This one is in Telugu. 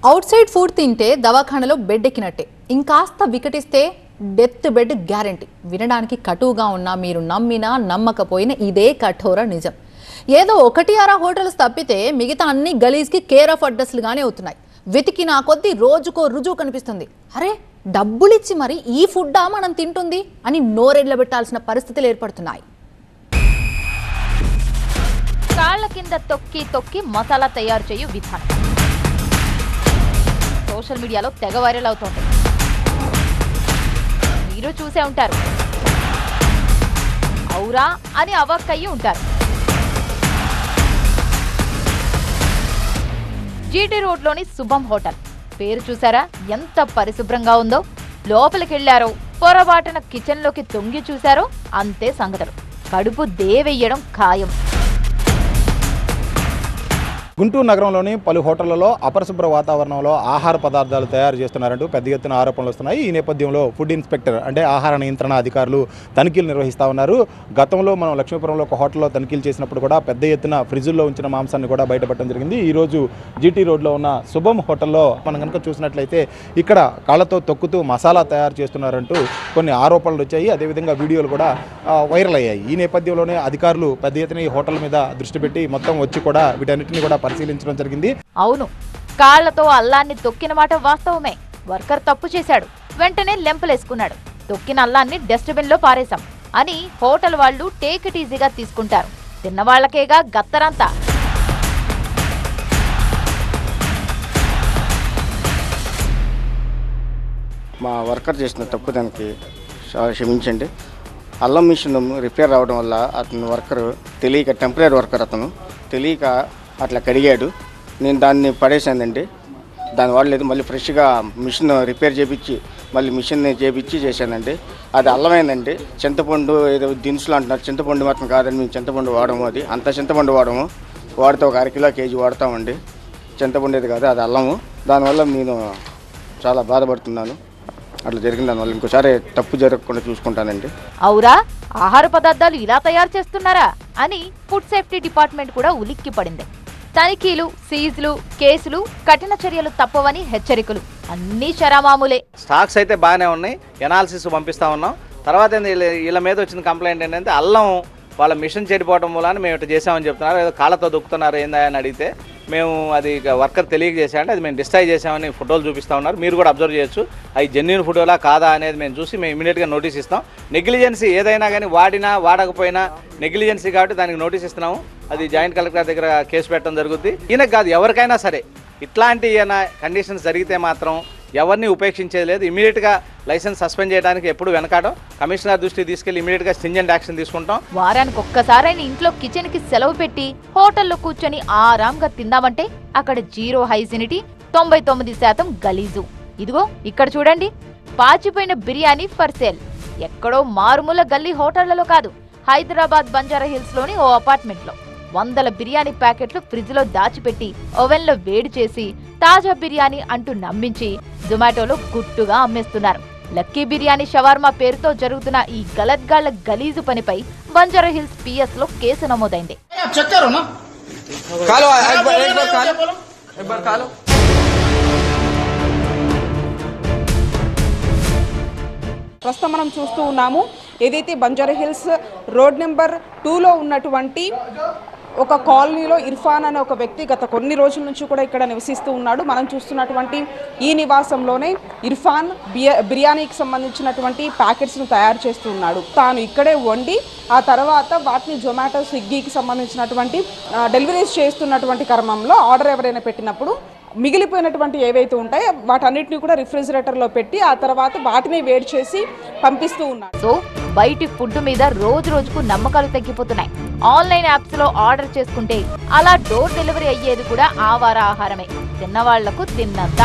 అవుట్ సైడ్ ఫుడ్ తింటే దవాఖానలో బెడ్ ఎక్కినట్టే, ఇంకాస్త వికటిస్తే డెత్ బెడ్ గ్యారంటీ. వినడానికి కటువుగా ఉన్నా మీరు నమ్మినా నమ్మకపోయినా ఇదే కఠోర నిజం. ఏదో ఒకటి అరా హోటల్స్ తప్పితే మిగతా అన్ని గలీజ్కి కేర్ ఆఫ్ అడ్రస్లుగానే అవుతున్నాయి. వెతికినా కొద్దీ రోజుకో రుజువు కనిపిస్తుంది. అరే డబ్బులిచ్చి మరి ఈ ఫుడ్డా మనం తింటుంది అని నోరెళ్లబెట్టాల్సిన పరిస్థితులు ఏర్పడుతున్నాయి. కాళ్ల కింద తొక్కి తొక్కి మసాలా తయారు చేయు విధానం సోషల్ మీడియాలో తెగ వైరల్ అవుతోంది. మీరు చూసే ఉంటారు, ఔరా అని అవాక్కయ్యి ఉంటారు. జీటీ రోడ్లోని శుభం హోటల్ పేరు చూసారా ఎంత పరిశుభ్రంగా ఉందో. లోపలికెళ్లారో పొరపాటున కిచెన్లోకి తొంగి చూశారో అంతే సంగతులు. కడుపు దేవెయ్యడం ఖాయం. గుంటూరు నగరంలోని పలు హోటళ్లలో అపరిశుభ్ర వాతావరణంలో ఆహార పదార్థాలు తయారు చేస్తున్నారంటూ పెద్ద ఎత్తున ఆరోపణలు వస్తున్నాయి. ఈ నేపథ్యంలో ఫుడ్ ఇన్స్పెక్టర్ అంటే ఆహార నియంత్రణ అధికారులు తనిఖీలు నిర్వహిస్తూ ఉన్నారు. గతంలో మనం లక్ష్మీపురంలో ఒక హోటల్లో తనిఖీలు చేసినప్పుడు కూడా పెద్ద ఎత్తున ఫ్రిడ్జుల్లో ఉంచిన మాంసాన్ని కూడా బయటపడడం జరిగింది. ఈరోజు జీటీ రోడ్లో ఉన్న శుభం హోటల్లో మనం కనుక చూసినట్లయితే ఇక్కడ కాళ్లతో తొక్కుతూ మసాలా తయారు చేస్తున్నారంటూ కొన్ని ఆరోపణలు వచ్చాయి. అదేవిధంగా వీడియోలు కూడా వైరల్ అయ్యాయి. ఈ నేపథ్యంలోనే అధికారులు పెద్ద ఎత్తున ఈ హోటల్ మీద దృష్టి పెట్టి మొత్తం వచ్చి కూడా వీటన్నిటిని కూడా పరిశీలించడం జరిగింది. అవును, కాళ్లతో అల్లాన్ని తొక్కిన మాట వాస్తవమే. వర్కర్ తప్పు చేశాడు, వెంటనే లెంపలేసుకున్నాడు. తొక్కిన అల్లాన్ని డస్ట్బిన్ లో పారేశాం అని హోటల్ వాళ్ళు టేక్ ఇట్ ఈజీగా తీసుకుంటారు. తిన్నవాళ్లకేగా గత్తరంతా. మా వర్కర్ చేసిన తప్పు దానికి క్షమించండి. అల్లం మిషన్ రిపేర్ అవడం వల్ల అతను వర్కర్ తెలియక, టెంపరీ వర్కర్ అతను తెలియక అట్లా కడిగాడు. నేను దాన్ని పడేసానండి. దాని వాడలేదు. మళ్ళీ ఫ్రెష్గా మిషన్ రిపేర్ చేయించి మళ్ళీ మిషన్ని చేశానండి. అది అల్లమైందండి. చింతపండు ఏదో దినుసులు అంటున్నారు, చింతపండు మాత్రం కాదండి. మేము చింతపండు వాడము, అది అంత చింతపండు వాడితే ఒక అరకిలో కేజీ వాడతామండి. చింతపండు ఏది కాదు, అది అల్లము. దానివల్ల నేను చాలా బాధపడుతున్నాను. అట్లా జరిగింది. దానివల్ల ఇంకోసారి తప్పు జరగకుండా చూసుకుంటానండి. అవురా, ఆహార పదార్థాలు ఇలా తయారు చేస్తున్నారా అని ఫుడ్ సేఫ్టీ డిపార్ట్మెంట్ కూడా ఉలిక్కి పడింది. తనిఖీలు, సీజ్లు, కేసులు, కఠిన చర్యలు తప్పవని హెచ్చరికలు అన్నీ శరామామూలే. స్టాక్స్ అయితే బాగానే ఉన్నాయి. ఎనాలిసిస్ పంపిస్తా ఉన్నాం. తర్వాత వీళ్ళ మీద వచ్చిన కంప్లైంట్ ఏంటంటే అల్లం వాళ్ళ మిషన్ చెడిపోవడం మూలాన్ని మేము ఇట్లా చేసామని చెప్తున్నారు. ఏదో కాళ్ళతో దొక్కుతున్నారు ఏందా అని అడిగితే మేము అది వర్కర్ తెలియజేసామంటే అది మేము డిస్ట్రాయ్ చేసామని ఫోటోలు చూపిస్తూ ఉన్నారు. మీరు కూడా అబ్జర్వ్ చేయొచ్చు. అవి జెన్యూన్ ఫోటోలా కాదా అనేది మేము చూసి మేము ఇమీడియట్గా నోటీస్ ఇస్తాం. నెగ్లిజెన్సీ ఏదైనా కానీ వాడినా వాడకపోయినా నెగ్లిజెన్సీ కాబట్టి దానికి నోటీస్ ఇస్తున్నాము. అది జాయింట్ కలెక్టర్ దగ్గర కేసు పెట్టడం జరుగుతుంది. ఈయనకు కాదు, ఎవరికైనా సరే ఇట్లాంటి కండిషన్స్ జరిగితే మాత్రం ఎవరిని ఉపేక్షించేది లేదు. ఇమీడియట్గా లైసెన్స్ సస్పెండ్ చేయడానికి ఎప్పుడు వెనకాడడం. కమిషనర్ దృష్టికి తీసుకెళ్లి ఇమీడియట్గా స్ట్రింజెంట్ యాక్షన్ తీసుకుంటాం. వారానికి ఒక్కసారైనా ఇంట్లో కిచెన్ కి సెలవు పెట్టి హోటల్లో కూర్చొని ఆరాంగా తిందామంటే అక్కడ 0 హైజినిటీ, 99% గలీజు. ఇదిగో ఇక్కడ చూడండి, పాచిపోయిన బిర్యానీ ఫర్ సేల్. ఎక్కడో మారుమూల గల్లీ హోటళ్లలో కాదు, హైదరాబాద్ బంజారా హిల్స్ లోని ఓ అపార్ట్మెంట్ లో 100 బిర్యానీ ప్యాకెట్లు ఫ్రిడ్జ్ లో దాచిపెట్టి ఓవెన్ లో వేడి చేసి తాజా బిర్యానీ అంటూ నమ్మించి జొమాటోలో గుట్టుగా అమ్మేస్తున్నారు. లక్కీ బిర్యానీ షవర్మా పేరుతో జరుగుతున్న ఈ గలద్గాళ్ల గలీజు పనిపై బంజారా హిల్స్ పిఎస్ లో కేసు నమోదైంది. ప్రస్తుతం మనం చూస్తూ ఉన్నాము, ఏదైతే బంజారా హిల్స్ రోడ్ నెంబర్ 2లో ఉన్నటువంటి ఒక కాలనీలో ఇర్ఫాన్ అనే ఒక వ్యక్తి గత కొన్ని రోజుల నుంచి కూడా ఇక్కడ నివసిస్తూ ఉన్నాడు. మనం చూస్తున్నటువంటి ఈ నివాసంలోనే ఇర్ఫాన్ బిర్యానీకి సంబంధించినటువంటి ప్యాకెట్స్ను తయారు చేస్తూ ఉన్నాడు. తాను ఇక్కడే వండి ఆ తర్వాత వాటిని జొమాటో, స్విగ్గీకి సంబంధించినటువంటి డెలివరీస్ చేస్తున్నటువంటి క్రమంలో ఆర్డర్ ఎవరైనా పెట్టినప్పుడు మిగిలిపోయినటువంటి ఏవైతే ఉంటాయో వాటన్నిటిని కూడా రిఫ్రిజిరేటర్లో పెట్టి ఆ తర్వాత వాటిని వేడి చేసి పంపిస్తూ ఉన్నారు. సో బయటి ఫుడ్ మీద రోజు రోజుకు నమ్మకాలు తగ్గిపోతున్నాయి. ఆన్లైన్ యాప్స్ లో ఆర్డర్ చేసుకుంటే అలా డోర్ డెలివరీ అయ్యేది కూడా ఆవార ఆహారమే. తిన్నవాళ్లకు తిన్నంత.